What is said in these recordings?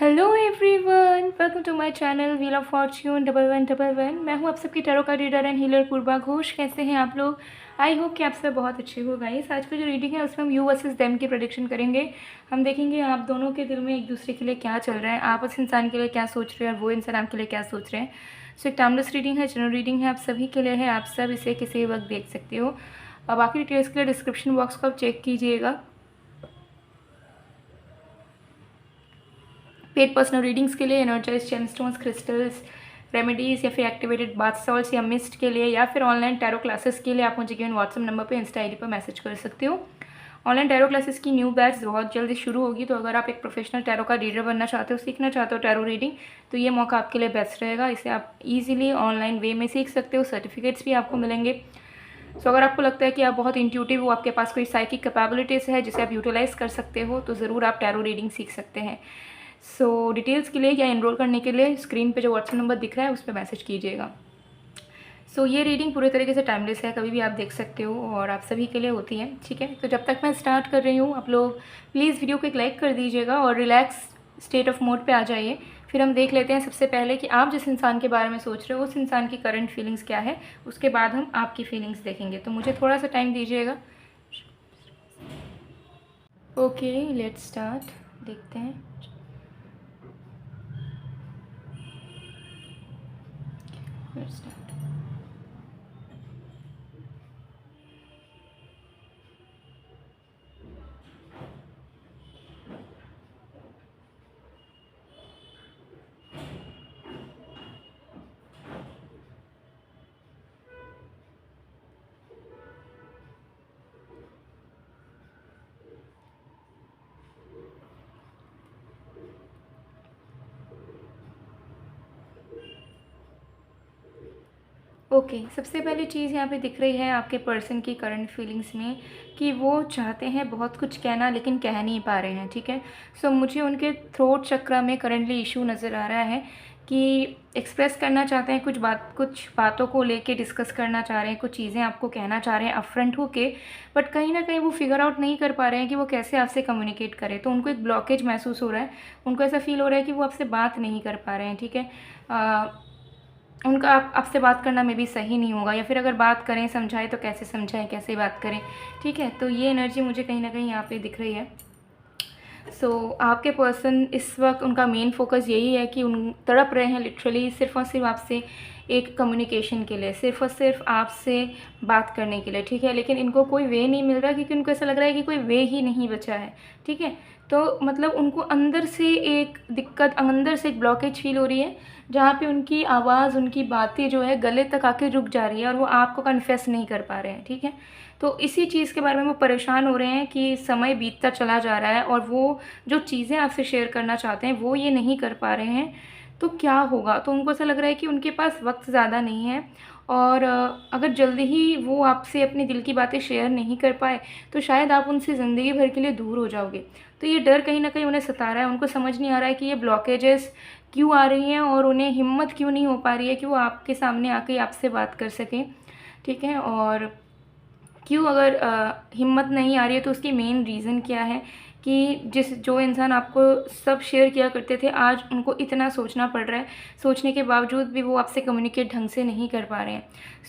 Hello everyone, welcome to my channel wheel of fortune 1111। मैं हूँ आप सबकी टैरो का reader and healer Purva Ghosh. कैसे हैं आप लोग? आई होप कि आप सब बहुत अच्छे हो गाइस। आज का जो रीडिंग है उसमें हम यू वर्सेस देम की प्रेडिक्शन करेंगे। हम देखेंगे आप दोनों के दिल में एक दूसरे के लिए क्या चल रहा है, आप उस इंसान के लिए क्या सोच रहे हैं और वो इंसान आपके लिए क्या सोच रहे हैं। सो एक टाइमलेस रीडिंग है, जनरल रीडिंग है, आप सभी के लिए है। आप सब इसे किसी वक्त देख सकते हो। बाकी डिटेल्स के लिए डिस्क्रिप्शन बॉक्स को आप चेक कीजिएगा। पेड पर्सनल रीडिंग्स के लिए एनर्जाइज जेमस्टोन्स, क्रिस्टल्स, रेमेडीज़ या फिर एक्टिवेटेड बाथ सॉल्ट्स या मिस्ट के लिए या फिर ऑनलाइन टैरो क्लासेस के लिए आप मुझे गिवन व्हाट्सएप नंबर पे इंस्टा आईडी पर मैसेज कर सकते हो। ऑनलाइन टैरो क्लासेस की न्यू बैच बहुत जल्दी शुरू होगी, तो अगर आप एक प्रोफेशनल टैरो का रीडर बनना चाहते हो, सीखना चाहते हो टैरो रीडिंग, तो ये मौका आपके लिए बेस्ट रहेगा। इसे आप ईजिली ऑनलाइन वे में सीख सकते हो, सर्टिफिकेट्स भी आपको मिलेंगे। सो अगर आपको लगता है कि आप बहुत इंट्यूटिव हो, आपके पास कोई साइकिक कैपेबिलिटीज़ है जिसे आप यूटिलाइज़ कर सकते हो, तो ज़रूर आप टैरो रीडिंग सीख सकते हैं। सो डिटेल्स के लिए या एनरोल करने के लिए स्क्रीन पे जो व्हाट्सएप नंबर दिख रहा है उस पर मैसेज कीजिएगा। सो ये रीडिंग पूरे तरीके से टाइमलेस है, कभी भी आप देख सकते हो और आप सभी के लिए होती है, ठीक है। तो जब तक मैं स्टार्ट कर रही हूँ, आप लोग प्लीज़ वीडियो को एक लाइक कर दीजिएगा और रिलैक्स स्टेट ऑफ मोड पे आ जाइए। फिर हम देख लेते हैं सबसे पहले कि आप जिस इंसान के बारे में सोच रहे हो उस इंसान की करंट फीलिंग्स क्या है, उसके बाद हम आपकी फीलिंग्स देखेंगे। तो मुझे थोड़ा सा टाइम दीजिएगा। Okay, let's start. देखते हैं। Let's start. ओके, सबसे पहली चीज़ यहाँ पे दिख रही है आपके पर्सन की करंट फीलिंग्स में कि वो चाहते हैं बहुत कुछ कहना लेकिन कह नहीं पा रहे हैं, ठीक है। सो मुझे उनके थ्रोट चक्र में करंटली इशू नज़र आ रहा है कि एक्सप्रेस करना चाहते हैं कुछ बातों को लेके डिस्कस करना चाह रहे हैं, कुछ चीज़ें आपको कहना चाह रहे हैं अपफ्रंट होके, बट कहीं ना कहीं वो फिगर आउट नहीं कर पा रहे हैं कि वो कैसे आपसे कम्युनिकेट करें। तो उनको एक ब्लॉकेज महसूस हो रहा है, उनको ऐसा फील हो रहा है कि वो आपसे बात नहीं कर पा रहे हैं, ठीक है। उनका आपसे बात करना में भी सही नहीं होगा, या फिर अगर बात करें समझाएं तो कैसे समझाएं, कैसे बात करें, ठीक है। तो ये एनर्जी मुझे कहीं ना कहीं यहाँ पे दिख रही है। आपके पर्सन इस वक्त उनका मेन फोकस यही है कि उन तड़प रहे हैं लिटरली सिर्फ और सिर्फ आपसे एक कम्युनिकेशन के लिए, सिर्फ और सिर्फ आपसे बात करने के लिए, ठीक है। लेकिन इनको कोई वे नहीं मिल रहा क्योंकि उनको ऐसा लग रहा है कि कोई वे ही नहीं बचा है, ठीक है। तो मतलब उनको अंदर से एक दिक्कत, अंदर से एक ब्लॉकेज फील हो रही है, जहाँ पे उनकी आवाज़, उनकी बातें जो है गले तक आके रुक जा रही है और वो आपको कन्फेस नहीं कर पा रहे हैं, ठीक है। तो इसी चीज़ के बारे में वो परेशान हो रहे हैं कि समय बीतता चला जा रहा है और वो जो चीज़ें आपसे शेयर करना चाहते हैं वो ये नहीं कर पा रहे हैं। तो क्या होगा? तो उनको ऐसा लग रहा है कि उनके पास वक्त ज़्यादा नहीं है और अगर जल्दी ही वो आपसे अपने दिल की बातें शेयर नहीं कर पाए तो शायद आप उनसे ज़िंदगी भर के लिए दूर हो जाओगे। तो ये डर कहीं ना कहीं उन्हें सता रहा है। उनको समझ नहीं आ रहा है कि ये ब्लॉकेजेस क्यों आ रही हैं और उन्हें हिम्मत क्यों नहीं हो पा रही है कि वो आपके सामने आके आपसे बात कर सकें, ठीक है। और क्यों अगर हिम्मत नहीं आ रही है तो उसकी मेन रीज़न क्या है कि जो इंसान आपको सब शेयर किया करते थे, आज उनको इतना सोचना पड़ रहा है, सोचने के बावजूद भी वो आपसे कम्युनिकेट ढंग से नहीं कर पा रहे हैं।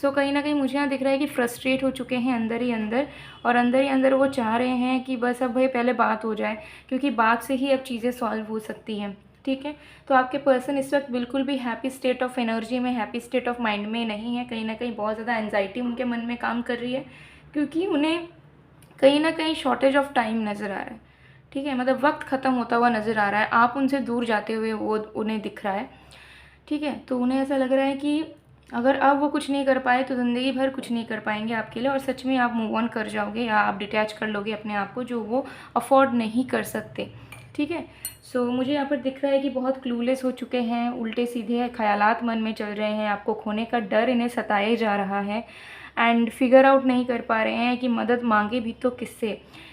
कहीं ना कहीं मुझे यहाँ दिख रहा है कि फ्रस्ट्रेट हो चुके हैं अंदर ही अंदर, और अंदर ही अंदर वो चाह रहे हैं कि बस अब भाई पहले बात हो जाए, क्योंकि बात से ही अब चीज़ें सॉल्व हो सकती हैं, ठीक है। तो आपके पर्सन इस वक्त बिल्कुल भी हैप्पी स्टेट ऑफ एनर्जी में, हैप्पी स्टेट ऑफ माइंड में नहीं है। कहीं ना कहीं बहुत ज़्यादा एंजाइटी उनके मन में काम कर रही है, क्योंकि उन्हें कहीं ना कहीं शॉर्टेज ऑफ टाइम नज़र आ रहा है, ठीक है। मतलब वक्त ख़त्म होता हुआ नज़र आ रहा है, आप उनसे दूर जाते हुए वो उन्हें दिख रहा है, ठीक है। तो उन्हें ऐसा लग रहा है कि अगर अब वो कुछ नहीं कर पाए तो ज़िंदगी भर कुछ नहीं कर पाएंगे आपके लिए, और सच में आप मूव ऑन कर जाओगे या आप डिटैच कर लोगे अपने आप को, जो वो अफोर्ड नहीं कर सकते, ठीक है। मुझे यहाँ पर दिख रहा है कि बहुत क्लूलेस हो चुके हैं, उल्टे सीधे ख्यालात मन में चल रहे हैं, आपको खोने का डर इन्हें सताए जा रहा है एंड फिगर आउट नहीं कर पा रहे हैं कि मदद मांगे भी तो किससे।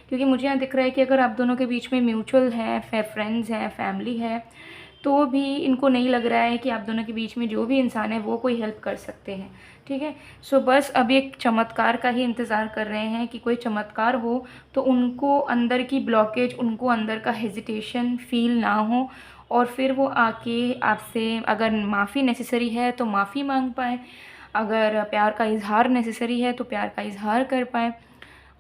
क्योंकि मुझे यहाँ दिख रहा है कि अगर आप दोनों के बीच में म्यूचुअल है, फ्रेंड्स हैं, फैमिली है, तो भी इनको नहीं लग रहा है कि आप दोनों के बीच में जो भी इंसान है वो कोई हेल्प कर सकते हैं, ठीक है। सो बस अभी एक चमत्कार का ही इंतज़ार कर रहे हैं कि कोई चमत्कार हो, तो उनको अंदर की ब्लॉकेज, उनको अंदर का हेजिटेशन फ़ील ना हो, और फिर वो आके आपसे अगर माफ़ी नेसेसरी है तो माफ़ी मांग पाएँ, अगर प्यार का इज़हार नेसेसरी है तो प्यार का इज़हार कर पाएँ,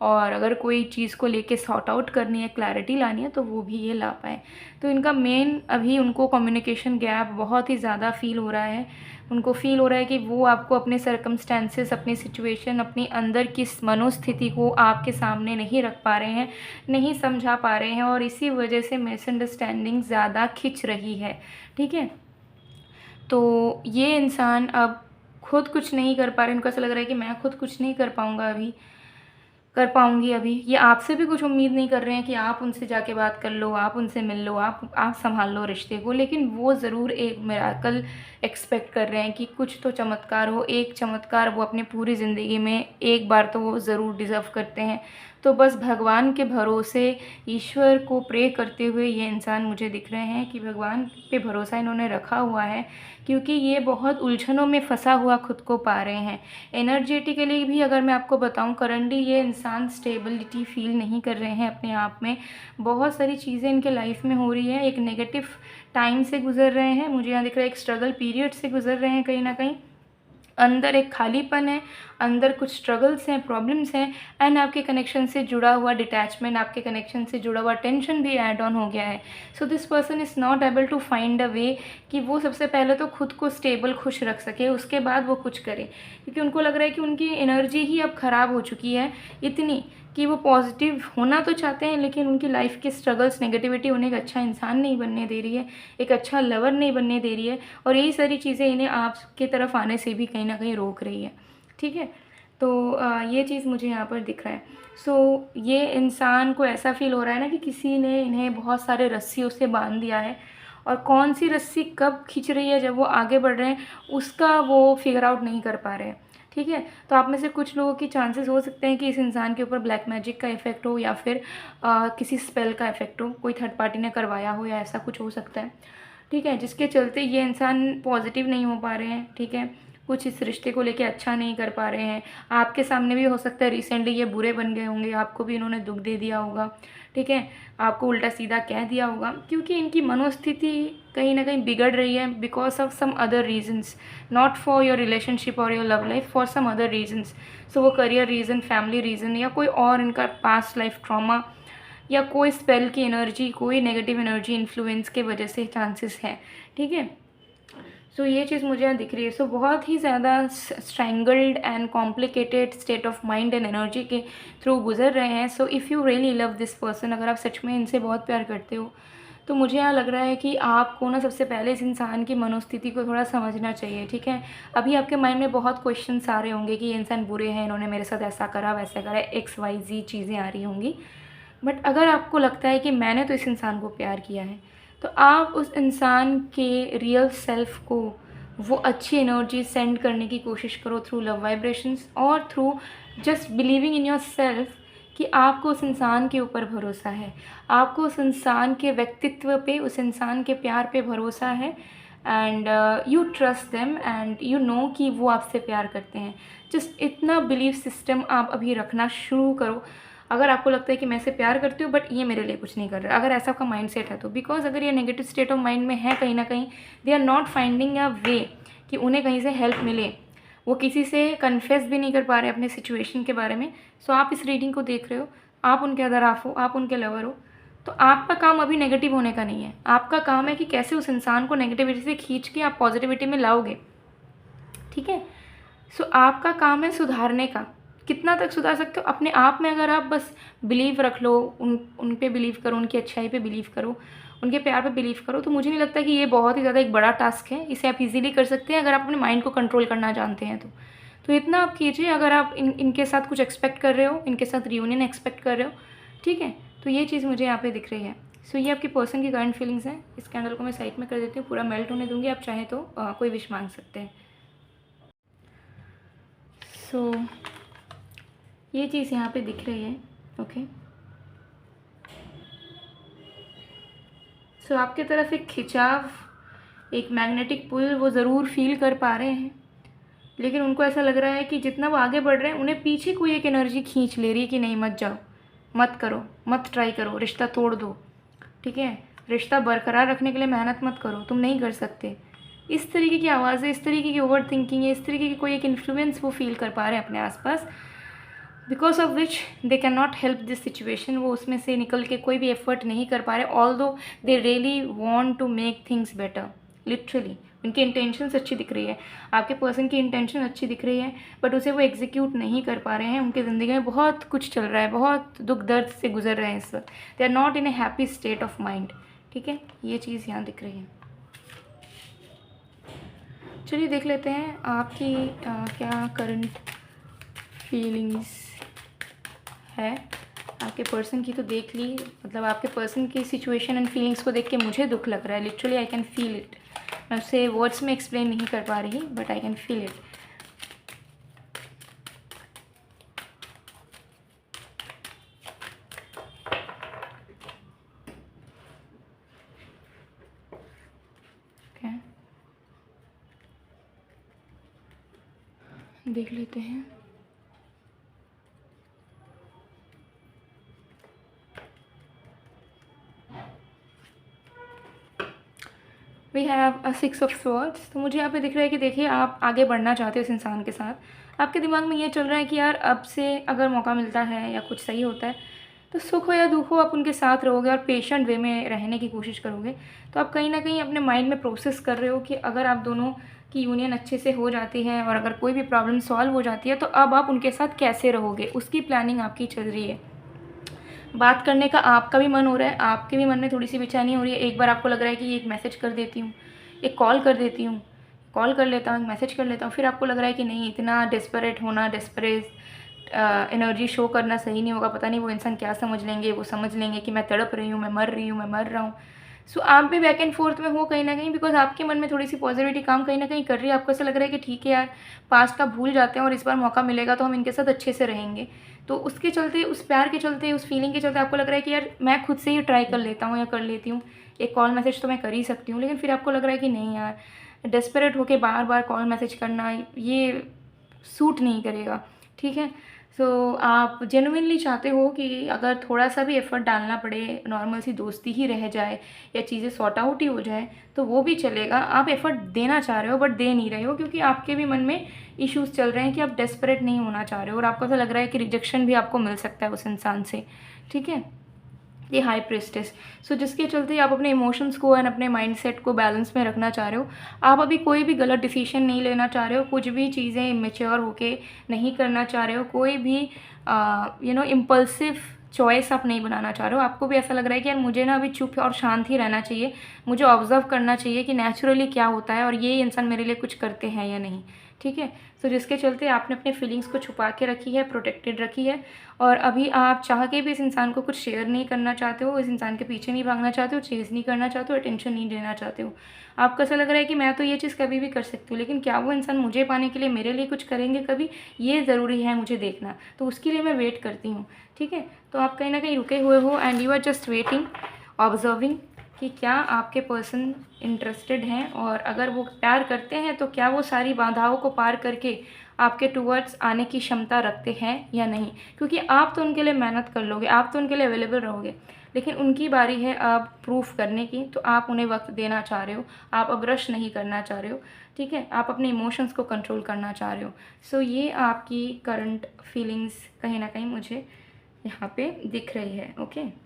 और अगर कोई चीज़ को लेके सॉर्ट आउट करनी है, क्लैरिटी लानी है, तो वो भी ये ला पाएँ। तो इनका मेन अभी उनको कम्युनिकेशन गैप बहुत ही ज़्यादा फ़ील हो रहा है। उनको फ़ील हो रहा है कि वो आपको अपने सर्कमस्टेंसेस, अपनी सिचुएशन, अपनी अंदर की मनोस्थिति को आपके सामने नहीं रख पा रहे हैं, नहीं समझा पा रहे हैं, और इसी वजह से मिसअंडरस्टैंडिंग ज़्यादा खिंच रही है, ठीक है। तो ये इंसान अब खुद कुछ नहीं कर पा रहे, उनको ऐसा लग रहा है कि मैं खुद कुछ नहीं कर पाऊँगा अभी, कर पाऊँगी अभी। ये आपसे भी कुछ उम्मीद नहीं कर रहे हैं कि आप उनसे जाके बात कर लो, आप उनसे मिल लो, आप सँभाल लो रिश्ते को, लेकिन वो ज़रूर एक मिरेकल एक्सपेक्ट कर रहे हैं कि कुछ तो चमत्कार हो, एक चमत्कार वो अपनी पूरी ज़िंदगी में एक बार तो वो ज़रूर डिज़र्व करते हैं। तो बस भगवान के भरोसे, ईश्वर को प्रे करते हुए ये इंसान मुझे दिख रहे हैं कि भगवान पे भरोसा इन्होंने रखा हुआ है, क्योंकि ये बहुत उलझनों में फँसा हुआ खुद को पा रहे हैं। एनर्जेटिकली भी अगर मैं आपको बताऊं, करंटली ये इंसान स्टेबिलिटी फ़ील नहीं कर रहे हैं अपने आप में। बहुत सारी चीज़ें इनके लाइफ में हो रही है, एक नेगेटिव टाइम से गुज़र रहे हैं, मुझे यहाँ दिख रहा है एक स्ट्रगल पीरियड से गुज़र रहे हैं कहीं ना कहीं। अंदर एक खालीपन है, अंदर कुछ स्ट्रगल्स हैं, प्रॉब्लम्स हैं, एंड आपके कनेक्शन से जुड़ा हुआ डिटैचमेंट, आपके कनेक्शन से जुड़ा हुआ टेंशन भी ऐड ऑन हो गया है। So this person is not able to find a way कि वो सबसे पहले तो खुद को स्टेबल, खुश रख सके, उसके बाद वो कुछ करे, क्योंकि उनको लग रहा है कि उनकी एनर्जी ही अब ख़राब हो चुकी है इतनी कि वो पॉजिटिव होना तो चाहते हैं, लेकिन उनकी लाइफ के स्ट्रगल्स, नेगेटिविटी उन्हें एक अच्छा इंसान नहीं बनने दे रही है, एक अच्छा लवर नहीं बनने दे रही है, और यही सारी चीज़ें इन्हें आपकी तरफ आने से भी कहीं ना कहीं रोक रही है, ठीक है। तो ये चीज़ मुझे यहाँ पर दिख रहा है। सो ये इंसान को ऐसा फील हो रहा है ना कि किसी ने इन्हें बहुत सारे रस्सियों से बांध दिया है, और कौन सी रस्सी कब खींच रही है जब वो आगे बढ़ रहे हैं उसका वो फिगर आउट नहीं कर पा रहे हैं, ठीक है। तो आप में से कुछ लोगों की चांसेस हो सकते हैं कि इस इंसान के ऊपर ब्लैक मैजिक का इफेक्ट हो, या फिर किसी स्पेल का इफेक्ट हो, कोई थर्ड पार्टी ने करवाया हो, या ऐसा कुछ हो सकता है, ठीक है, जिसके चलते ये इंसान पॉजिटिव नहीं हो पा रहे हैं, ठीक है। कुछ इस रिश्ते को लेके अच्छा नहीं कर पा रहे हैं। आपके सामने भी हो सकता है रिसेंटली ये बुरे बन गए होंगे, आपको भी इन्होंने दुख दे दिया होगा, ठीक है, आपको उल्टा सीधा कह दिया होगा, क्योंकि इनकी मनोस्थिति कहीं ना कहीं बिगड़ रही है because of some other reasons, not for your relationship और your love life, for some other reasons. So वो करियर रीज़न, फैमिली रीज़न, या कोई और इनका पास्ट लाइफ ट्रॉमा, या कोई स्पेल की एनर्जी, कोई नेगेटिव एनर्जी इन्फ्लुएंस के वजह से चांसेस है, ठीक है। सो ये चीज़ मुझे यहाँ दिख रही है। सो बहुत ही ज़्यादा strangled and complicated state of mind and energy के थ्रू गुजर रहे हैं। So if you really love this person, अगर आप सच में इनसे बहुत प्यार करते हो, तो मुझे यहाँ लग रहा है कि आपको ना सबसे पहले इस इंसान की मनोस्थिति को थोड़ा समझना चाहिए, ठीक है। अभी आपके माइंड में बहुत क्वेश्चंस आ रहे होंगे कि ये इंसान बुरे हैं, इन्होंने मेरे साथ ऐसा करा, वैसा करा, XYZ चीज़ें आ रही होंगी। बट अगर आपको लगता है कि मैंने तो इस इंसान को प्यार किया है, तो आप उस इंसान के रियल सेल्फ को वो अच्छी एनर्जी सेंड करने की कोशिश करो थ्रू लव वाइब्रेशंस, और through just believing in your self कि आपको उस इंसान के ऊपर भरोसा है, आपको उस इंसान के व्यक्तित्व पे, उस इंसान के प्यार पे भरोसा है, and you trust them, and you know कि वो आपसे प्यार करते हैं। जस्ट इतना बिलीफ सिस्टम आप अभी रखना शुरू करो। अगर आपको लगता है कि मैं इसे प्यार करती हूँ बट ये मेरे लिए कुछ नहीं कर रहा, अगर ऐसा आपका माइंड सेट है तो, बिकॉज अगर ये नेगेटिव स्टेट ऑफ माइंड में है कहीं ना कहीं, they are not finding a way कि उन्हें कहीं से हेल्प मिले, वो किसी से कन्फेस भी नहीं कर पा रहे अपने सिचुएशन के बारे में। सो आप इस रीडिंग को देख रहे हो, आप उनके अदराफ हो, आप उनके लवर हो, तो आपका काम अभी नेगेटिव होने का नहीं है। आपका काम है कि कैसे उस इंसान को नेगेटिविटी से खींच के आप पॉजिटिविटी में लाओगे, ठीक है। सो आपका काम है सुधारने का। कितना तक सुधार सकते हो अपने आप में, अगर आप बस बिलीव रख लो, उन पे बिलीव करो, उनकी अच्छाई पे बिलीव करो, उनके प्यार पे बिलीव करो, तो मुझे नहीं लगता कि ये बहुत ही ज़्यादा एक बड़ा टास्क है। इसे आप इजीली कर सकते हैं अगर आप अपने माइंड को कंट्रोल करना जानते हैं तो इतना आप कीजिए। अगर आप इनके साथ कुछ एक्सपेक्ट कर रहे हो, इनके साथ रियूनियन एक्सपेक्ट कर रहे हो, ठीक है, तो ये चीज़ मुझे यहाँ पे दिख रही है। सो ये आपकी पर्सन की करंट फीलिंग्स हैं। इस कैंडल को मैं साइड में कर देती हूँ, पूरा मेल्ट होने दूँगी, आप चाहें तो कोई विश मांग सकते हैं। सो ये चीज़ यहाँ पे दिख रही है, ओके। सो आपके तरफ एक खिंचाव एक मैग्नेटिक पुल वो ज़रूर फील कर पा रहे हैं, लेकिन उनको ऐसा लग रहा है कि जितना वो आगे बढ़ रहे हैं उन्हें पीछे कोई एक एनर्जी खींच ले रही है कि नहीं मत जाओ, मत करो, मत ट्राई करो, रिश्ता तोड़ दो, ठीक है, रिश्ता बरकरार रखने के लिए मेहनत मत करो, तुम नहीं कर सकते। इस तरीके की आवाज़ें, इस तरीके की ओवर थिंकिंग है, इस तरीके की कोई एक इन्फ्लुएंस वो फील कर पा रहे हैं अपने आसपास, because of which they can not help this situation. वो उसमें से निकल के कोई भी एफर्ट नहीं कर पा रहे, although they really want to make things better. Literally उनकी इंटेंशंस अच्छी दिख रही है, आपके पर्सन की इंटेंशन अच्छी दिख रही है, बट उसे वो एग्जीक्यूट नहीं कर पा रहे हैं। उनकी ज़िंदगी में बहुत कुछ चल रहा है, बहुत दुख दर्द से गुजर रहे हैं इस वक्त, they are not in a happy state of mind, ठीक है, ये चीज़ यहाँ दिख रही है। चलिए देख लेते हैं आपकी क्या करंट फीलिंग्स है आपके पर्सन की। तो देख ली, मतलब आपके पर्सन की सिचुएशन एंड फीलिंग्स को देख के मुझे दुख लग रहा है, literally I can feel it. मैं उसे वर्ड्स में एक्सप्लेन नहीं कर पा रही, but I can feel it. देख लेते हैं। We have a 6 of swords. तो मुझे यहाँ पे दिख रहा है कि देखिए आप आगे बढ़ना चाहते हो इस इंसान के साथ। आपके दिमाग में ये चल रहा है कि यार अब से अगर मौका मिलता है या कुछ सही होता है तो सुख हो या दुख हो आप उनके साथ रहोगे और पेशेंट वे में रहने की कोशिश करोगे। तो आप कहीं ना कहीं अपने माइंड में प्रोसेस कर रहे हो कि अगर आप दोनों की यूनियन अच्छे से हो जाती है और अगर कोई भी प्रॉब्लम सॉल्व हो जाती है तो अब आप उनके साथ कैसे रहोगे, उसकी प्लानिंग आपकी चल रही है। बात करने का आपका भी मन हो रहा है, आपके भी मन में थोड़ी सी बेचैनी हो रही है। एक बार आपको लग रहा है कि एक मैसेज कर देती हूँ, एक कॉल कर देती हूँ, कॉल कर लेता हूँ, एक मैसेज कर लेता हूँ। फिर आपको लग रहा है कि नहीं, इतना डेस्परेट होना, डेस्परेट एनर्जी शो करना सही नहीं होगा। पता नहीं वो इंसान क्या समझ लेंगे, वो समझ लेंगे कि मैं तड़प रही हूँ, मैं मर रही हूँ, मैं मर रहा हूँ। सो आप भी बैक एंड फोर्थ में हो कहीं ना कहीं, बिकॉज आपके मन में थोड़ी सी पॉजिटिविटी काम कहीं ना कहीं कर रही है। आपको ऐसा लग रहा है कि ठीक है यार, पास्ट का भूल जाते हैं और इस बार मौका मिलेगा तो हम इनके साथ अच्छे से रहेंगे। तो उसके चलते, उस प्यार के चलते, उस फीलिंग के चलते आपको लग रहा है कि यार मैं खुद से ही ट्राई कर लेता हूँ या कर लेती हूँ, एक कॉल मैसेज तो मैं कर ही सकती हूँ। लेकिन फिर आपको लग रहा है कि नहीं यार, डेस्परेट होकर बार बार कॉल मैसेज करना ये सूट नहीं करेगा, ठीक है। सो आप जेनुइनली चाहते हो कि अगर थोड़ा सा भी एफ़र्ट डालना पड़े, नॉर्मल सी दोस्ती ही रह जाए या चीज़ें सॉर्ट आउट ही हो जाए तो वो भी चलेगा। आप एफ़र्ट देना चाह रहे हो बट दे नहीं रहे हो, क्योंकि आपके भी मन में इश्यूज़ चल रहे हैं कि आप डेस्परेट नहीं होना चाह रहे हो और आपको ऐसा लग रहा है कि रिजेक्शन भी आपको मिल सकता है उस इंसान से, ठीक है। ये हाई प्रेस्टेस, सो जिसके चलते आप अपने इमोशंस को एंड अपने माइंडसेट को बैलेंस में रखना चाह रहे हो। आप अभी कोई भी गलत डिसीजन नहीं लेना चाह रहे हो, कुछ भी चीज़ें इमेच्योर होके नहीं करना चाह रहे हो, कोई भी इम्पल्सिव चॉइस आप नहीं बनाना चाह रहे हो। आपको भी ऐसा लग रहा है कि यार मुझे ना अभी चुप और शांत ही रहना चाहिए, मुझे ऑब्जर्व करना चाहिए कि नेचुरली क्या होता है और ये इंसान मेरे लिए कुछ करते हैं या नहीं, ठीक है। तो जिसके चलते आपने अपने फीलिंग्स को छुपा के रखी है, प्रोटेक्टेड रखी है, और अभी आप चाह के भी इस इंसान को कुछ शेयर नहीं करना चाहते हो, इस इंसान के पीछे नहीं भागना चाहते हो, चेज़ नहीं करना चाहते हो, अटेंशन नहीं देना चाहते हो। आपको ऐसा लग रहा है कि मैं तो ये चीज़ कभी भी कर सकती हूँ, लेकिन क्या वो इंसान मुझे पाने के लिए मेरे लिए कुछ करेंगे कभी, ये ज़रूरी है मुझे देखना, तो उसके लिए मैं वेट करती हूँ, ठीक है। तो आप कहीं ना कहीं रुके हुए हो and you are just waiting, observing कि क्या आपके पर्सन इंटरेस्टेड हैं, और अगर वो प्यार करते हैं तो क्या वो सारी बाधाओं को पार करके आपके टूवर्ड्स आने की क्षमता रखते हैं या नहीं। क्योंकि आप तो उनके लिए मेहनत कर लोगे, आप तो उनके लिए अवेलेबल रहोगे, लेकिन उनकी बारी है अब प्रूफ करने की। तो आप उन्हें वक्त देना चाह रहे हो, आप अब रश नहीं करना चाह रहे हो, ठीक है। आप अपने इमोशंस को कंट्रोल करना चाह रहे हो। सो ये आपकी करंट फीलिंग्स कहीं ना कहीं मुझे यहाँ पे दिख रही है, okay.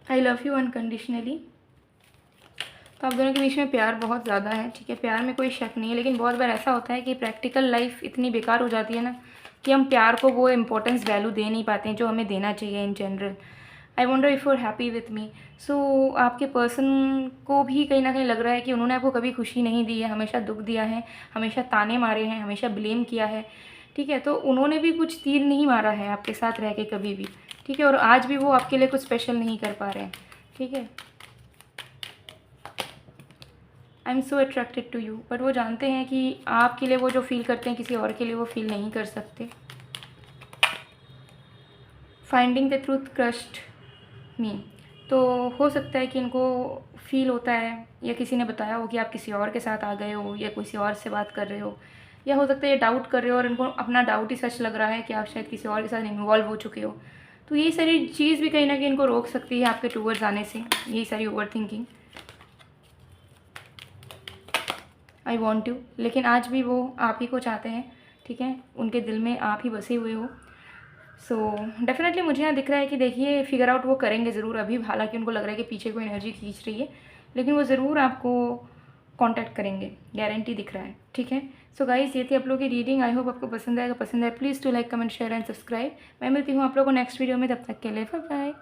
I love you unconditionally. तो आप दोनों के बीच में प्यार बहुत ज़्यादा है, ठीक है, प्यार में कोई शक नहीं है। लेकिन बहुत बार ऐसा होता है कि प्रैक्टिकल लाइफ इतनी बेकार हो जाती है ना कि हम प्यार को वो इम्पोर्टेंस वैल्यू दे नहीं पाते हैं जो हमें देना चाहिए in general. I wonder if you are happy with me. So आपके पर्सन को भी कहीं ना कहीं लग रहा है कि उन्होंने आपको कभी खुशी नहीं दी है, हमेशा दुख दिया है, हमेशा ताने मारे हैं, हमेशा ब्लेम किया है, ठीक है। तो उन्होंने भी कुछ तीर नहीं मारा है आपके साथ रह के कभी भी, ठीक है, और आज भी वो आपके लिए कुछ स्पेशल नहीं कर पा रहे हैं, ठीक है। I am so attracted to you, but वो जानते हैं कि आपके लिए वो जो फील करते हैं किसी और के लिए वो फील नहीं कर सकते। फाइंडिंग द ट्रूथ क्रस्ट मी, तो हो सकता है कि इनको फील होता है या किसी ने बताया हो कि आप किसी और के साथ आ गए हो या किसी और से बात कर रहे हो, या हो सकता है ये डाउट कर रहे हो और इनको अपना डाउट ही सच लग रहा है कि आप शायद किसी और के साथ इन्वॉल्व हो चुके हो। तो ये सारी चीज़ भी कहीं ना कहीं इनको रोक सकती है आपके टूवर्ड्स आने से, यही सारी over thinking. I want you, लेकिन आज भी वो आप ही को चाहते हैं, ठीक है, उनके दिल में आप ही बसे हुए हो। सो डेफिनेटली मुझे यहाँ दिख रहा है कि देखिए फिगर आउट वो करेंगे ज़रूर अभी, हालांकि उनको लग रहा है कि पीछे कोई एनर्जी खींच रही है, लेकिन वो ज़रूर आपको कांटेक्ट करेंगे, गारंटी दिख रहा है, ठीक है। सो गाइस, ये थी आप लोगों की रीडिंग। आई होप आपको पसंद आएगा, पसंद आए please to like comment share and subscribe. मैं मिलती हूँ आप लोगों को नेक्स्ट वीडियो में, तब तक के लिए बाय बाय।